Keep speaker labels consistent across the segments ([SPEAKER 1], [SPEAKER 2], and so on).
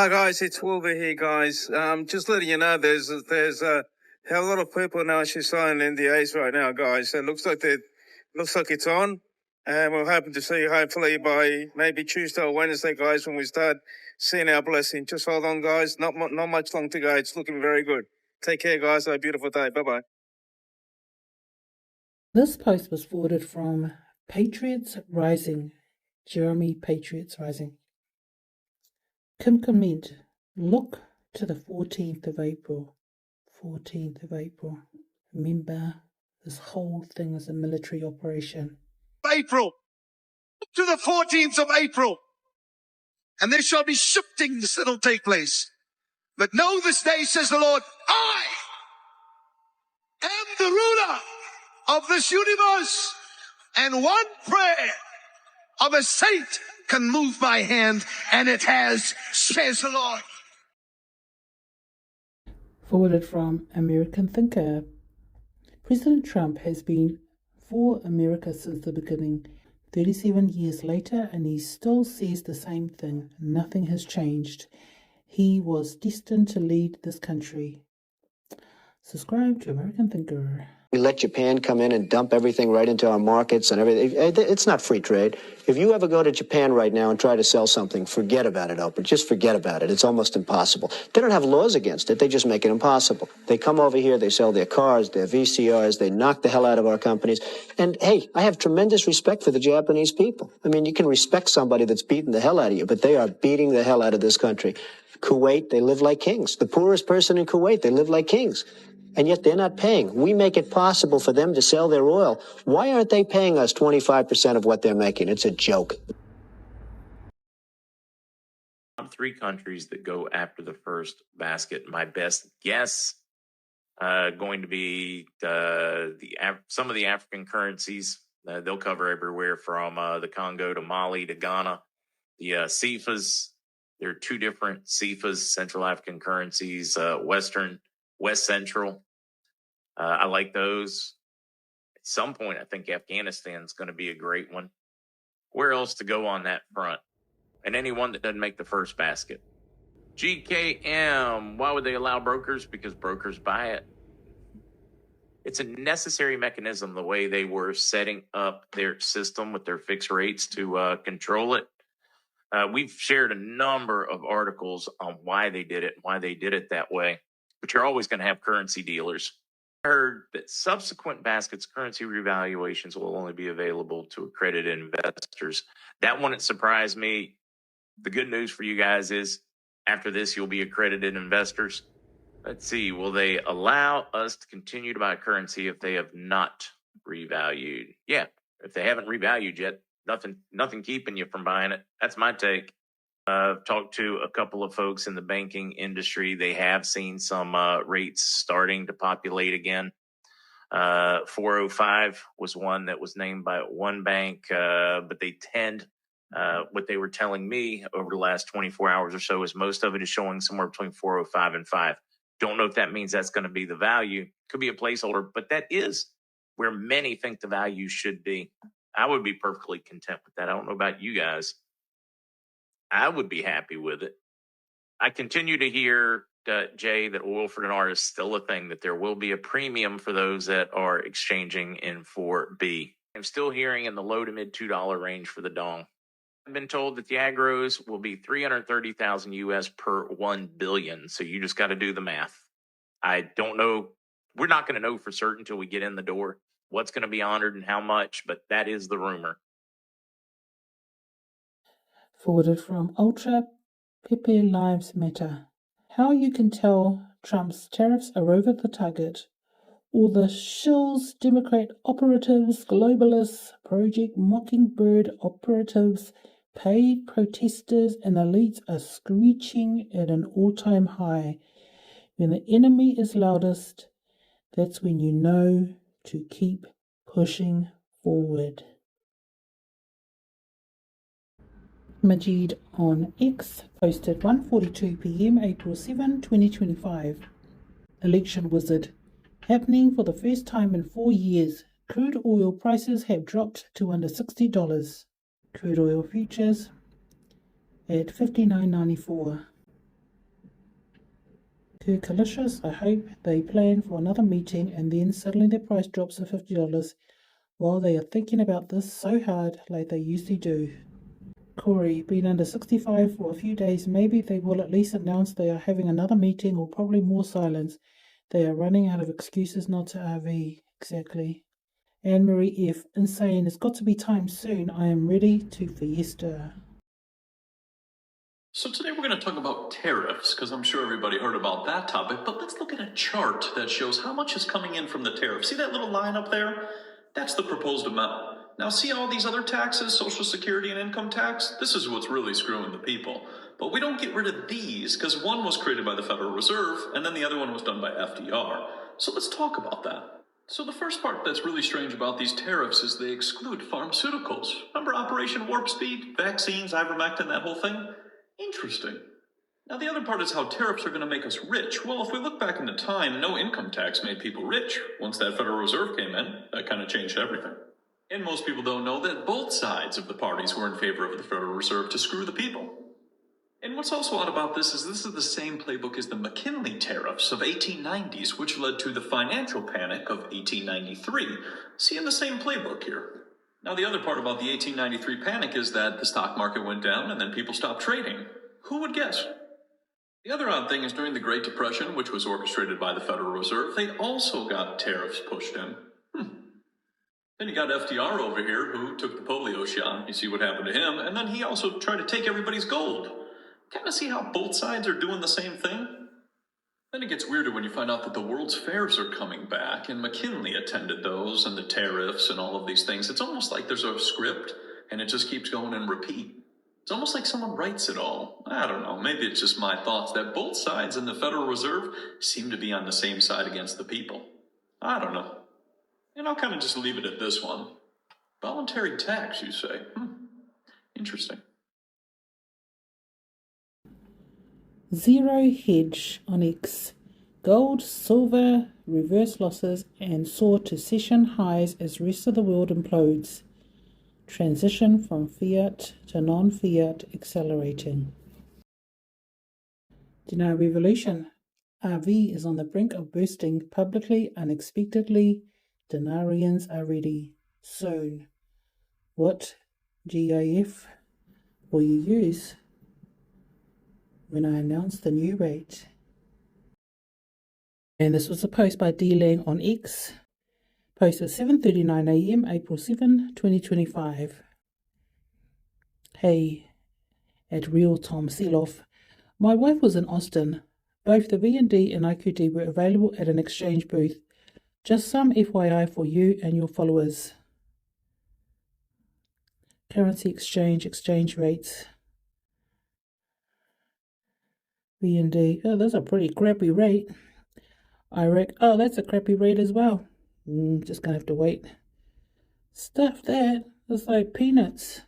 [SPEAKER 1] Hi guys, it's Wolver here, guys. Just letting you know, there's a hell lot of people now actually signing NDAs right now, guys. So it looks like it's on, and we're hoping to see hopefully by maybe Tuesday or Wednesday, guys, when we start seeing our blessing. Just hold on, guys. Not much long to go. It's looking very good. Take care, guys. Have a beautiful day. Bye bye.
[SPEAKER 2] This post was forwarded from Patriots Rising, Jeremy Patriots Rising. Kim comment, look to the 14th of April. 14th of April. Remember, this whole thing is a military operation.
[SPEAKER 3] April, to the 14th of April, and there shall be shiftings that will take place. But know this day, says the Lord, I am the ruler of this universe, and one prayer of a saint can move my hand, and it has, says the Lord.
[SPEAKER 2] Forwarded from American Thinker. President Trump has been for America since the beginning, 37 years later, and he still says the same thing. Nothing has changed. He was destined to lead this country. Subscribe to American Thinker.
[SPEAKER 4] We let Japan come in and dump everything right into our markets and everything. It's not free trade. If you ever go to Japan right now and try to sell something, forget about it, Oprah. Just forget about it. It's almost impossible. They don't have laws against it. They just make it impossible. They come over here, they sell their cars, their VCRs, they knock the hell out of our companies. And, hey, I have tremendous respect for the Japanese people. I mean, you can respect somebody that's beating the hell out of you, but they are beating the hell out of this country. Kuwait, they live like kings. The poorest person in Kuwait, they live like kings. And yet they're not paying. We make it possible for them to sell their oil. Why aren't they paying us 25% of what they're making? It's a joke.
[SPEAKER 5] 3 countries that go after the first basket. My best guess going to be some of the African currencies. They'll cover everywhere from the Congo to Mali to Ghana. The CFAs, there are 2 different CFAs, Central African currencies, West Central. I like those. At some point, I think Afghanistan's going to be a great one. Where else to go on that front? And anyone that doesn't make the first basket. GKM, why would they allow brokers? Because brokers buy it. It's a necessary mechanism, the way they were setting up their system with their fixed rates to control it. We've shared a number of articles on why they did it that way. But you're always going to have currency dealers. I heard that subsequent baskets, currency revaluations, will only be available to accredited investors. That wouldn't surprise me. The good news for you guys is after this, you'll be accredited investors. Let's see, will they allow us to continue to buy currency if they have not revalued? Yeah, if they haven't revalued yet, nothing keeping you from buying it. That's my take. I've talked to a couple of folks in the banking industry. They have seen some rates starting to populate again. 405 was one that was named by one bank, but they tend, what they were telling me over the last 24 hours or so is most of it is showing somewhere between 405 and 5. Don't know if that means that's going to be the value. Could be a placeholder, but that is where many think the value should be. I would be perfectly content with that. I don't know about you guys. I would be happy with it. I continue to hear, Jay, that oil for dinar is still a thing, that there will be a premium for those that are exchanging in 4B. I'm still hearing in the low to mid $2 range for the dong. I've been told that the agros will be 330,000 US per 1 billion. So you just got to do the math. I don't know. We're not going to know for certain until we get in the door what's going to be honored and how much, but that is the rumor.
[SPEAKER 2] Forwarded from Ultra, Pepe Lives Matter. How you can tell Trump's tariffs are over the target. All the shills, Democrat operatives, globalists, Project Mockingbird operatives, paid protesters and elites are screeching at an all-time high. When the enemy is loudest, that's when you know to keep pushing forward. Majid on X posted 1:42 p.m. April 7, 2025. Election Wizard. Happening for the first time in 4 years. Crude oil prices have dropped to under $60. Crude oil futures at $59.94. Fergalicious, I hope they plan for another meeting and then suddenly the price drops to $50 while they are thinking about this so hard like they usually do. Corey, been under 65 for a few days, maybe they will at least announce they are having another meeting or probably more silence. They are running out of excuses not to RV. Exactly. Anne-Marie F. Insane, it's got to be time soon. I am ready to fiesta.
[SPEAKER 6] So today we're going to talk about tariffs, because I'm sure everybody heard about that topic, but let's look at a chart that shows how much is coming in from the tariff. See that little line up there? That's the proposed amount. Now see all these other taxes, Social Security and income tax? This is what's really screwing the people. But we don't get rid of these, because one was created by the Federal Reserve, and then the other one was done by FDR. So let's talk about that. So the first part that's really strange about these tariffs is they exclude pharmaceuticals. Remember Operation Warp Speed, vaccines, ivermectin, that whole thing? Interesting. Now the other part is how tariffs are going to make us rich. Well, if we look back into time, no income tax made people rich. Once that Federal Reserve came in, that kind of changed everything. And most people don't know that both sides of the parties were in favor of the Federal Reserve to screw the people. And what's also odd about this is the same playbook as the McKinley tariffs of 1890s, which led to the financial panic of 1893. Seeing the same playbook here. Now, the other part about the 1893 panic is that the stock market went down and then people stopped trading. Who would guess? The other odd thing is during the Great Depression, which was orchestrated by the Federal Reserve, they also got tariffs pushed in. Then you got FDR over here who took the polio shot. You see what happened to him. And then he also tried to take everybody's gold. Kind of see how both sides are doing the same thing? Then it gets weirder when you find out that the World's Fairs are coming back, and McKinley attended those, and the tariffs, and all of these things. It's almost like there's a script, and it just keeps going and repeat. It's almost like someone writes it all. I don't know, maybe it's just my thoughts that both sides in the Federal Reserve seem to be on the same side against the people. I don't know. And I'll kind of just leave it at this one. Voluntary tax, you say? Interesting.
[SPEAKER 2] ZeroHedge on X. Gold, silver, reverse losses and soar to session highs as rest of the world implodes. Transition from fiat to non-fiat accelerating. Dinar Revolution. RV is on the brink of bursting publicly, unexpectedly. Dinarians are ready. Soon. What GIF will you use when I announce the new rate? And this was a post by D-Lang on X. Post at 7:39 a.m. April 7, 2025. Hey, at Real Tom Seeloff. My wife was in Austin. Both the VND and IQD were available at an exchange booth. Just some FYI for you and your followers. Currency exchange rates. VND, oh, that's a pretty crappy rate. Iraq, oh, that's a crappy rate as well. Just gonna have to wait. Stuff that, that's like peanuts.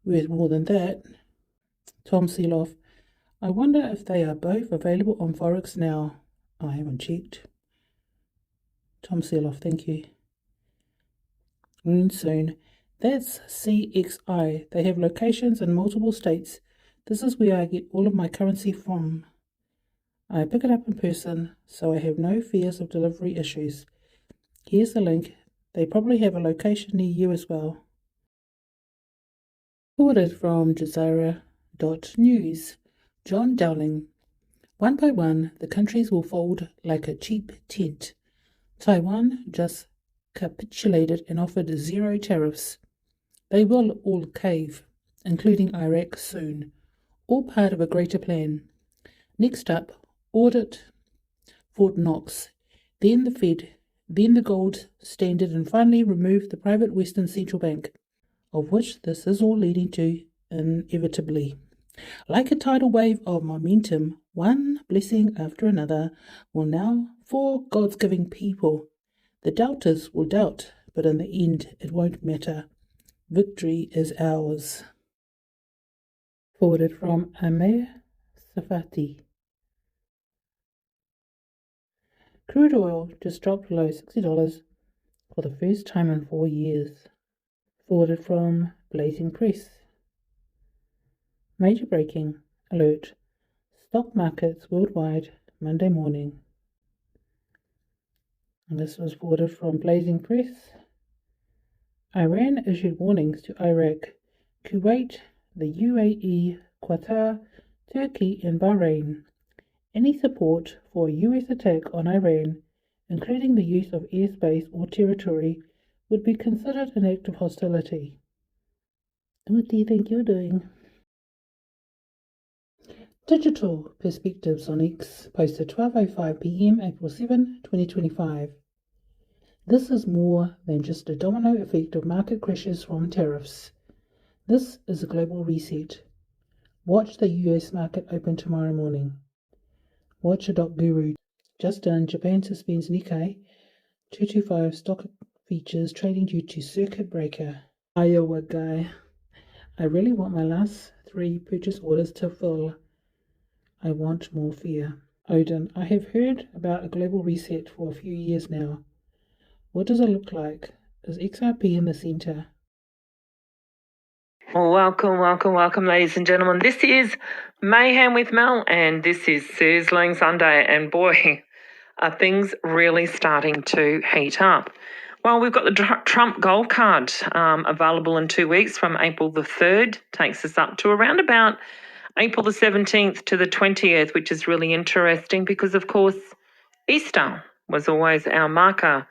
[SPEAKER 2] Worth more than that. Tom Seeloff, I wonder if they are both available on Forex now. I haven't checked. Tom Seeloff, thank you. Soon. That's CXI. They have locations in multiple states. This is where I get all of my currency from. I pick it up in person, so I have no fears of delivery issues. Here's the link. They probably have a location near you as well. Forwarded from Jazeera.news. Jon Dowling. One by one, the countries will fold like a cheap tent. Taiwan just capitulated and offered zero tariffs. They will all cave, including Iraq soon. All part of a greater plan. Next up, audit Fort Knox, then the Fed, then the gold standard, and finally remove the private Western Central Bank, of which this is all leading to inevitably. Like a tidal wave of momentum, one blessing after another will now for God's giving people. The doubters will doubt, but in the end it won't matter. Victory is ours. Forwarded from Amir Tsarfati. Crude oil just dropped below $60 for the first time in 4 years. Forwarded from Blazing Press. Major breaking alert. Stock markets worldwide Monday morning. And this was forwarded from Blazing Press. Iran issued warnings to Iraq, Kuwait, the UAE, Qatar, Turkey, and Bahrain. Any support for a US attack on Iran, including the use of airspace or territory, would be considered an act of hostility. What do you think you're doing? Digital Perspectives on X, posted 12:05 p.m. April 7, 2025. This is more than just a domino effect of market crashes from tariffs. This is a global reset. Watch the US market open tomorrow morning. Watcher.guru. Just done, Japan suspends Nikkei 225 stock features trading due to circuit breaker. Iowa guy. I really want my last 3 purchase orders to fill. I want more fear. Odin, I have heard about a global reset for a few years now. What does it look like? Is XRP in the center?
[SPEAKER 7] Well, welcome, ladies and gentlemen. This is Mayhem with Mel, and this is Sizzling Sunday. And boy, are things really starting to heat up. Well, we've got the Trump gold card available in 2 weeks from April the 3rd. Takes us up to around about April the 17th to the 20th, which is really interesting because, of course, Easter was always our marker,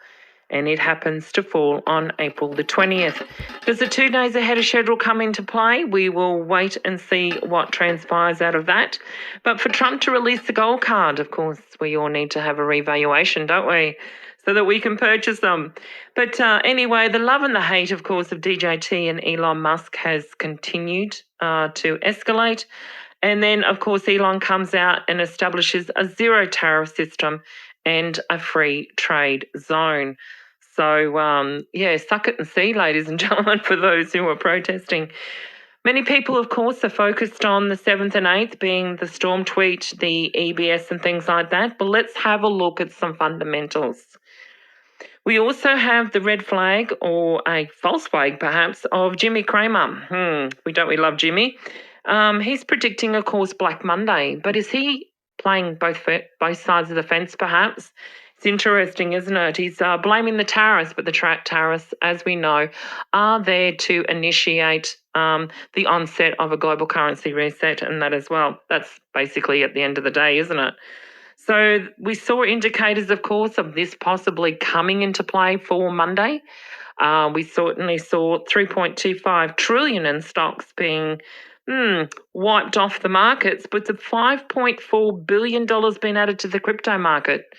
[SPEAKER 7] and it happens to fall on April the 20th. Does the 2 days ahead of schedule come into play? We will wait and see what transpires out of that. But for Trump to release the gold card, of course, we all need to have a revaluation, don't we? So that we can purchase them. But anyway, the love and the hate, of course, of DJT and Elon Musk has continued to escalate. And then, of course, Elon comes out and establishes a zero tariff system and a free trade zone. So, suck it and see, ladies and gentlemen, for those who are protesting. Many people, of course, are focused on the 7th and 8th being the Storm tweet, the EBS and things like that. But let's have a look at some fundamentals. We also have the red flag, or a false flag perhaps, of Jimmy Cramer. We love Jimmy. He's predicting, of course, Black Monday. But is he playing both sides of the fence perhaps? It's interesting, isn't it? He's blaming the tariffs, but the tariffs, as we know, are there to initiate the onset of a global currency reset, and that as well. That's basically at the end of the day, isn't it? So we saw indicators, of course, of this possibly coming into play for Monday. We certainly saw 3.25 trillion in stocks being wiped off the markets, but the $5.4 billion being added to the crypto market.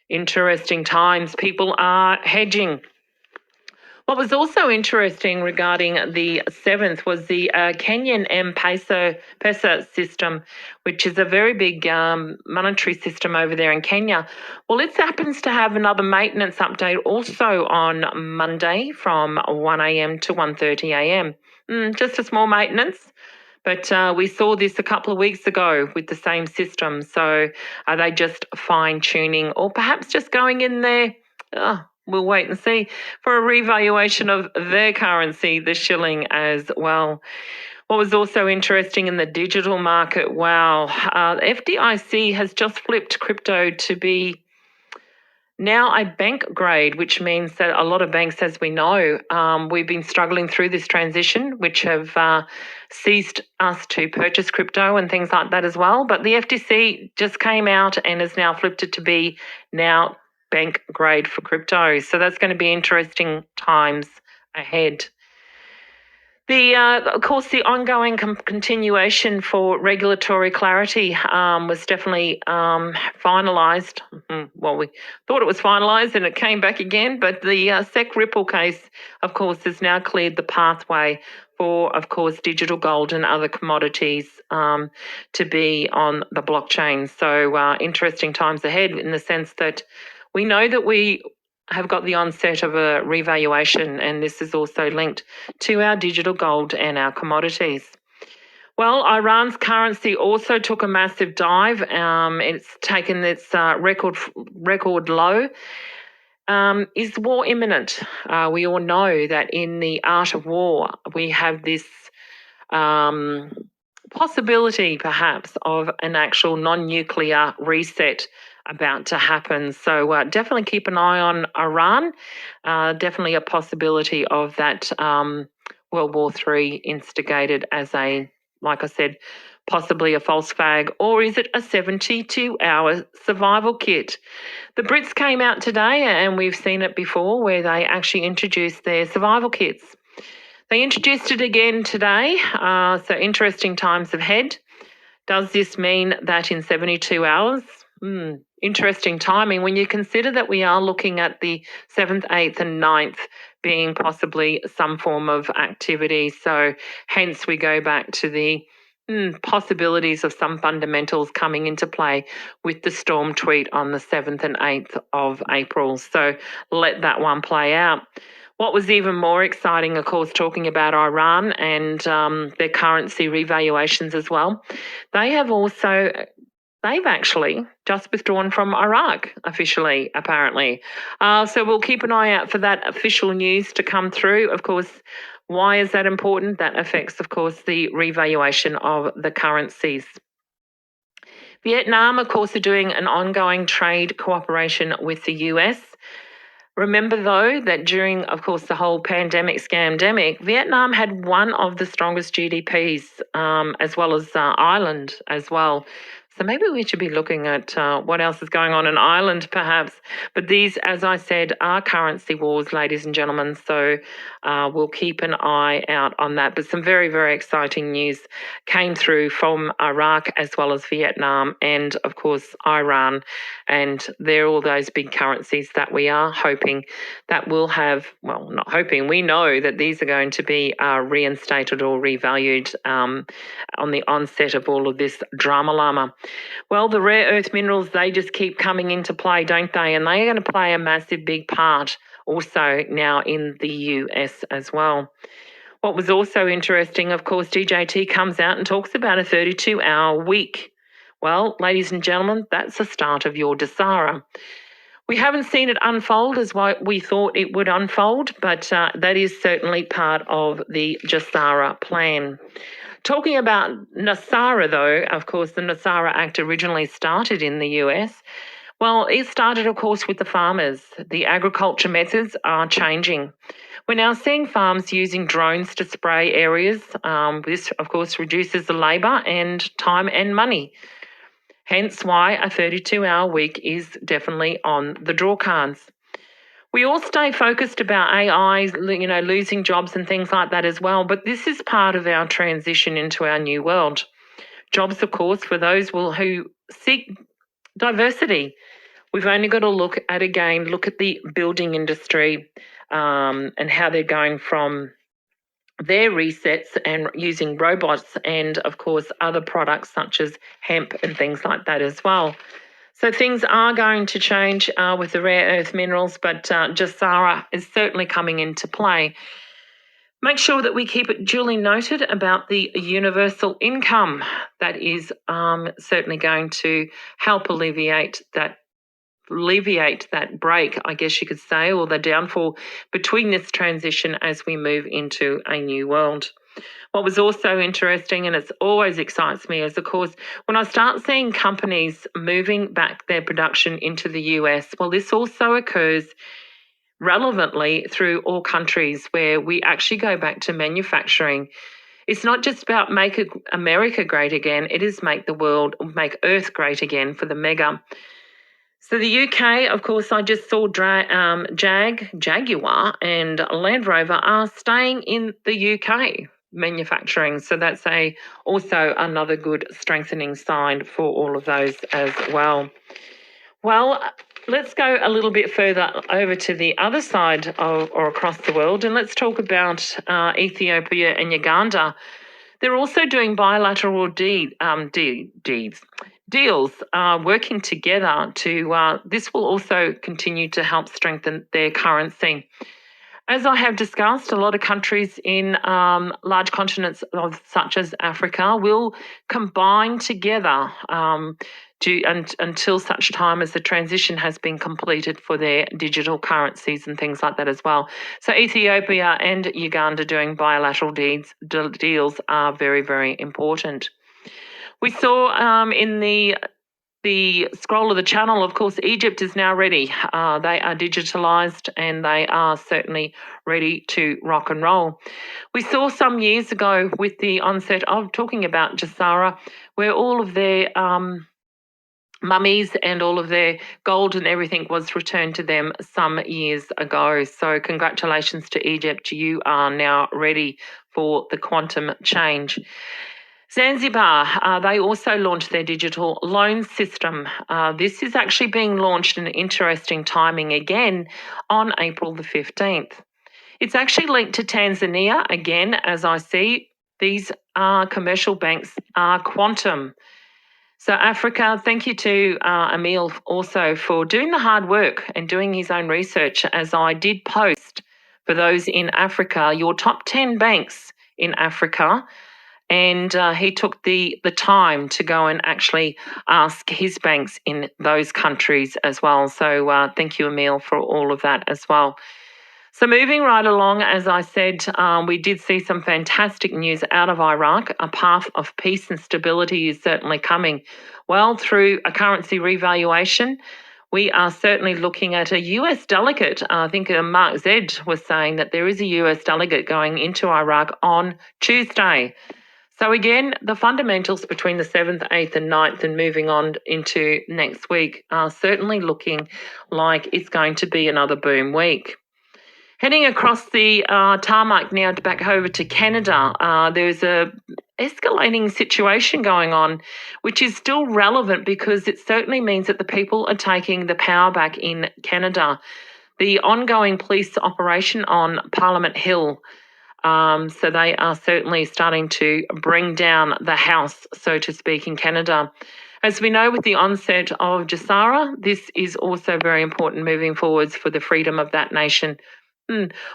[SPEAKER 7] Interesting times. People are hedging. What was also interesting regarding the 7th was the Kenyan M-Pesa system, which is a very big monetary system over there in Kenya. Well, it happens to have another maintenance update also on Monday from 1 a.m. to 1:30 a.m. Just a small maintenance. But we saw this a couple of weeks ago with the same system. So are they just fine-tuning or perhaps just going in there? We'll wait and see, for a revaluation of their currency, the shilling, as well. What was also interesting in the digital market, FDIC has just flipped crypto to be now a bank grade, which means that a lot of banks, as we know, we've been struggling through this transition, which have ceased us to purchase crypto and things like that as well. But the FTC just came out and has now flipped it to be now bank grade for crypto. So that's going to be interesting times ahead. Of course, the ongoing continuation for regulatory clarity was definitely finalised. Well, we thought it was finalised and it came back again, but the SEC Ripple case, of course, has now cleared the pathway for, of course, digital gold and other commodities to be on the blockchain. So interesting times ahead in the sense that we know that we have got the onset of a revaluation, and this is also linked to our digital gold and our commodities. Well, Iran's currency also took a massive dive. It's taken its record low. Is war imminent? We all know that in the art of war, we have this possibility perhaps of an actual non-nuclear reset about to happen. So definitely keep an eye on Iran. Definitely a possibility of that World War III instigated as a, like I said, possibly a false flag, or is it a 72-hour survival kit? The Brits came out today, and we've seen it before, where they actually introduced their survival kits. They introduced it again today, so interesting times ahead. Does this mean that in 72 hours? Interesting timing when you consider that we are looking at the 7th, 8th and 9th being possibly some form of activity. So hence we go back to the possibilities of some fundamentals coming into play with the storm tweet on the 7th and 8th of April. So let that one play out. What was even more exciting, of course, talking about Iran and their currency revaluations as well, they've actually just withdrawn from Iraq officially, apparently. So we'll keep an eye out for that official news to come through. Of course, why is that important? That affects, of course, the revaluation of the currencies. Vietnam, of course, are doing an ongoing trade cooperation with the US. Remember, though, that during, of course, the whole pandemic scamdemic, Vietnam had one of the strongest GDPs, as well as Ireland as well. So maybe we should be looking at what else is going on in Ireland, perhaps. But these, as I said, are currency wars, ladies and gentlemen. So we'll keep an eye out on that. But some very, very exciting news came through from Iraq as well as Vietnam and, of course, Iran. And they're all those big currencies that we are hoping that will have, well, not hoping, we know that these are going to be reinstated or revalued on the onset of all of this drama llama. Well, the rare earth minerals, they just keep coming into play, don't they? And they are going to play a massive big part also now in the US as well. What was also interesting, of course, DJT comes out and talks about a 32-hour week. Well, ladies and gentlemen, that's the start of your Dasara. We haven't seen it unfold as what we thought it would unfold, but that is certainly part of the Dasara plan. Talking about NASARA, though, of course, the NASARA Act originally started in the US. Well, it started, of course, with the farmers. The agriculture methods are changing. We're now seeing farms using drones to spray areas. This, of course, reduces the labour and time and money. Hence why a 32-hour week is definitely on the draw cards. We all stay focused about AI, losing jobs and things like that as well, but this is part of our transition into our new world. Jobs, of course, for those who seek diversity. We've only got to look at the building industry and how they're going from their resets and using robots and, of course, other products such as hemp and things like that as well. So things are going to change with the rare earth minerals, but Dasara is certainly coming into play. Make sure that we keep it duly noted about the universal income. That is certainly going to help alleviate that break, I guess you could say, or the downfall between this transition as we move into a new world. What was also interesting, and it always excites me, is, of course, when I start seeing companies moving back their production into the US, well, this also occurs relevantly through all countries where we actually go back to manufacturing. It's not just about make America great again, it is make Earth great again for the mega. So the UK, of course, I just saw Jaguar and Land Rover are staying in the UK manufacturing. So that's also another good strengthening sign for all of those as well. Well, let's go a little bit further over to the other side or across the world, and let's talk about Ethiopia and Uganda. They're also doing bilateral deals, working together to, this will also continue to help strengthen their currency. As I have discussed, a lot of countries in large continents such as Africa will combine together until such time as the transition has been completed for their digital currencies and things like that as well. So Ethiopia and Uganda doing bilateral deals are very, very important. We saw in the scroll of the channel, of course, Egypt is now ready. They are digitalised and they are certainly ready to rock and roll. We saw some years ago with the onset of talking about Jassara, where all of their mummies and all of their gold and everything was returned to them some years ago. So congratulations to Egypt. You are now ready for the quantum change. Zanzibar, they also launched their digital loan system. This is actually being launched in interesting timing again on April the 15th. It's actually linked to Tanzania again, as I see. These commercial banks are quantum. So Africa, thank you to Emil also for doing the hard work and doing his own research, as I did post for those in Africa, your top 10 banks in Africa. And he took the time to go and actually ask his banks in those countries as well. So thank you, Emil, for all of that as well. So moving right along, as I said, we did see some fantastic news out of Iraq. A path of peace and stability is certainly coming. Well, through a currency revaluation, we are certainly looking at a US delegate. I think MarkZ was saying that there is a US delegate going into Iraq on Tuesday. So again, the fundamentals between the 7th, 8th and 9th and moving on into next week are certainly looking like it's going to be another boom week. Heading across the tarmac now back over to Canada, there's a escalating situation going on, which is still relevant because it certainly means that the people are taking the power back in Canada. The ongoing police operation on Parliament Hill, so they are certainly starting to bring down the house, so to speak, in Canada. As we know, with the onset of Jassara, this is also very important moving forwards for the freedom of that nation.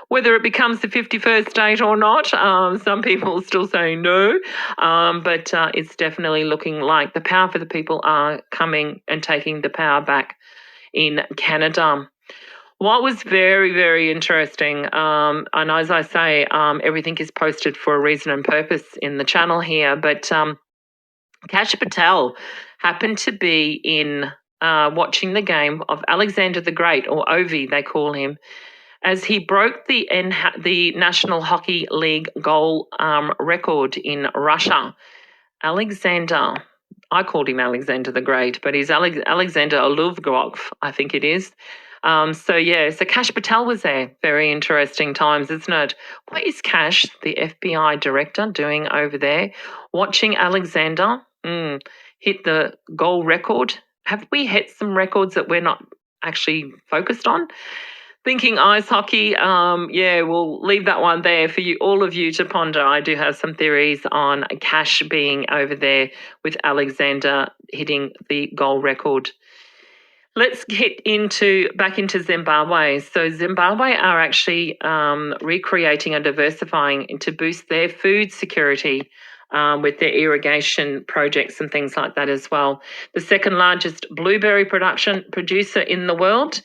[SPEAKER 7] Whether it becomes the 51st state or not, some people are still saying no, but it's definitely looking like the power for the people are coming and taking the power back in Canada. What was very, very interesting, and as I say, everything is posted for a reason and purpose in the channel here, but Kash Patel happened to be in watching the game of Alexander the Great, or Ovi they call him, as he broke the National Hockey League goal record in Russia. Alexander, I called him Alexander the Great, but he's Alexander Oluvgrov, I think it is. So Kash Patel was there. Very interesting times, isn't it? What is Kash, the FBI director, doing over there? Watching Alexander hit the goal record. Have we hit some records that we're not actually focused on? Thinking ice hockey, we'll leave that one there for you, all of you to ponder. I do have some theories on Kash being over there with Alexander hitting the goal record. Let's get back into Zimbabwe. So Zimbabwe are actually recreating and diversifying to boost their food security with their irrigation projects and things like that as well. The second largest blueberry producer in the world.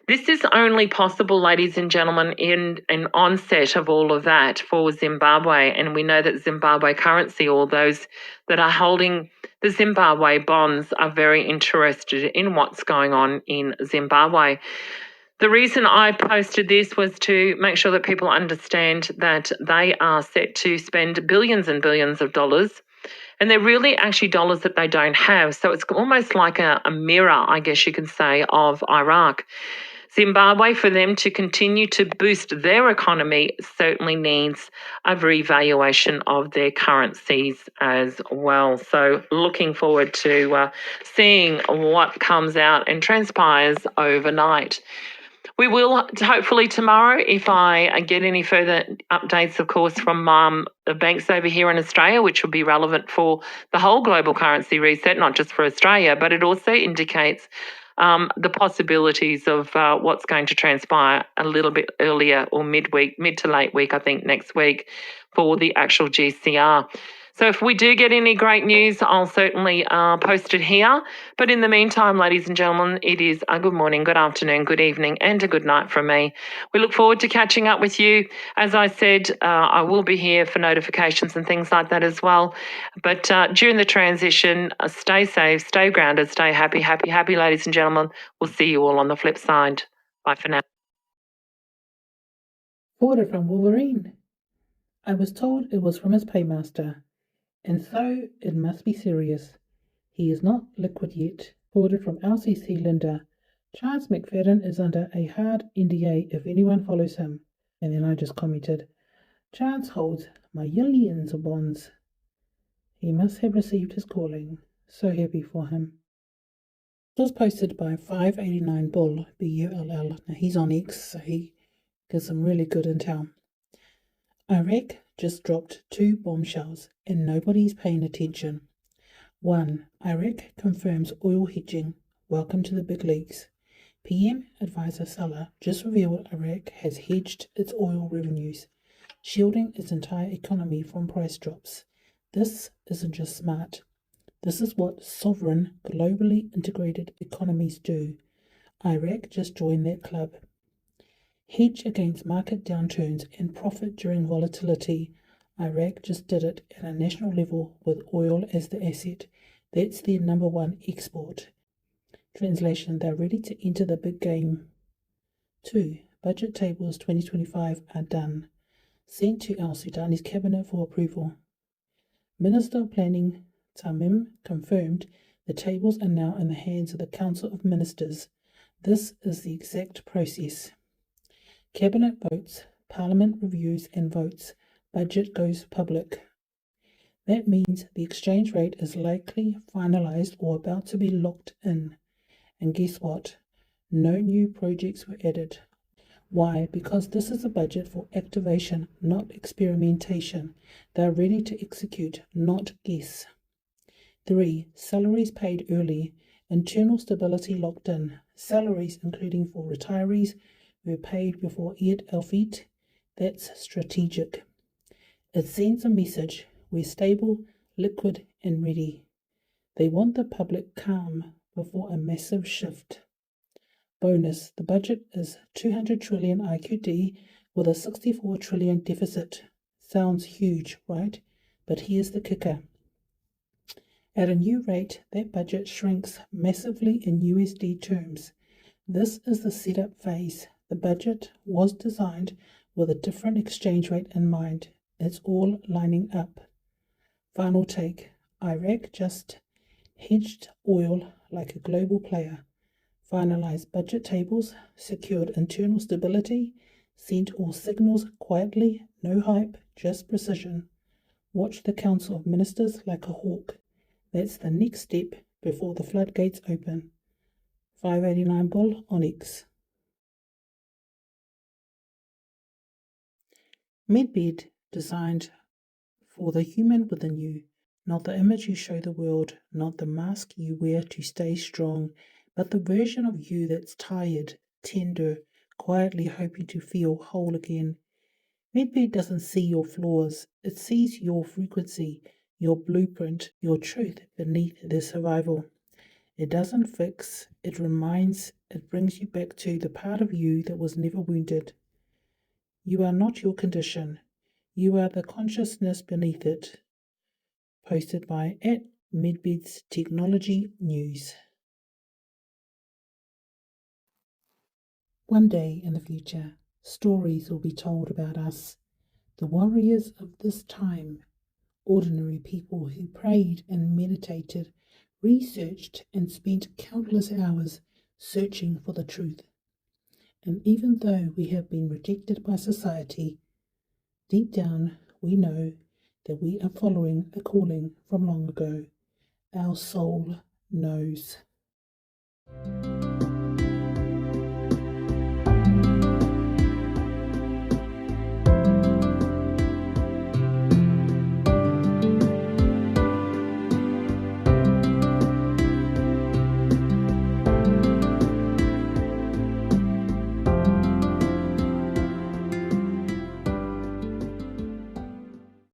[SPEAKER 7] This is only possible, ladies and gentlemen, in an onset of all of that for Zimbabwe. And we know that Zimbabwe currency, or those that are holding the Zimbabwe bonds, are very interested in what's going on in Zimbabwe. The reason I posted this was to make sure that people understand that they are set to spend billions and billions of dollars. And they're really actually dollars that they don't have. So it's almost like a mirror, I guess you can say, of Iraq. Zimbabwe, for them to continue to boost their economy, certainly needs a revaluation of their currencies as well. So looking forward to seeing what comes out and transpires overnight. We will hopefully tomorrow, if I get any further updates, of course, from the banks over here in Australia, which will be relevant for the whole global currency reset, not just for Australia, but it also indicates the possibilities of what's going to transpire a little bit earlier or mid to late week, I think next week, for the actual GCR. So if we do get any great news, I'll certainly post it here. But in the meantime, ladies and gentlemen, it is a good morning, good afternoon, good evening, and a good night from me. We look forward to catching up with you. As I said, I will be here for notifications and things like that as well. But during the transition, stay safe, stay grounded, stay happy, happy, happy, ladies and gentlemen. We'll see you all on the flip side. Bye for now.
[SPEAKER 2] Forwarded from Wolverine. I was told it was from his paymaster, and so it must be serious. He is not liquid yet. Forwarded from LCC Linda. Charles McFadden is under a hard NDA if anyone follows him. And then I just commented, Charles holds millions of bonds. He must have received his calling. So happy for him. It was posted by 589 Bull, BULL. Now he's on X, so he gives some really good intel. Iraq just dropped 2 bombshells and nobody's paying attention. 1. Iraq confirms oil hedging. Welcome to the big leagues. PM advisor Salah just revealed Iraq has hedged its oil revenues, shielding its entire economy from price drops. This isn't just smart. This is what sovereign, globally integrated economies do. Iraq just joined that club. Hedge against market downturns and profit during volatility. Iraq just did it at a national level with oil as the asset. That's their number one export. Translation, they're ready to enter the big game. 2. Budget tables 2025 are done. Sent to Al Sudani's cabinet for approval. Minister of Planning Tamim confirmed the tables are now in the hands of the Council of Ministers. This is the exact process. Cabinet votes, Parliament reviews and votes, budget goes public. That means the exchange rate is likely finalised or about to be locked in. And guess what? No new projects were added. Why? Because this is a budget for activation, not experimentation. They're ready to execute, not guess. 3. Salaries paid early. Internal stability locked in. Salaries, including for retirees, were paid before Eid al-Fitr. That's strategic. It sends a message. We're stable, liquid, and ready. They want the public calm before a massive shift. Bonus, the budget is 200 trillion IQD with a 64 trillion deficit. Sounds huge, right? But here's the kicker. At a new rate, that budget shrinks massively in USD terms. This is the setup phase. The budget was designed with a different exchange rate in mind. It's all lining up. Final take. Iraq just hedged oil like a global player. Finalized budget tables, secured internal stability, sent all signals quietly, no hype, just precision. Watch the Council of Ministers like a hawk. That's the next step before the floodgates open. 589 Bull on X. Medbed designed for the human within you, not the image you show the world, not the mask you wear to stay strong, but the version of you that's tired, tender, quietly hoping to feel whole again. Medbed doesn't see your flaws, it sees your frequency, your blueprint, your truth beneath their survival. It doesn't fix, it reminds, it brings you back to the part of you that was never wounded. You are not your condition, you are the consciousness beneath it. Posted by @Medbed's Technology News. One day in the future, stories will be told about us, the warriors of this time, ordinary people who prayed and meditated, researched and spent countless hours searching for the truth. And even though we have been rejected by society, deep down we know that we are following a calling from long ago. Our soul knows.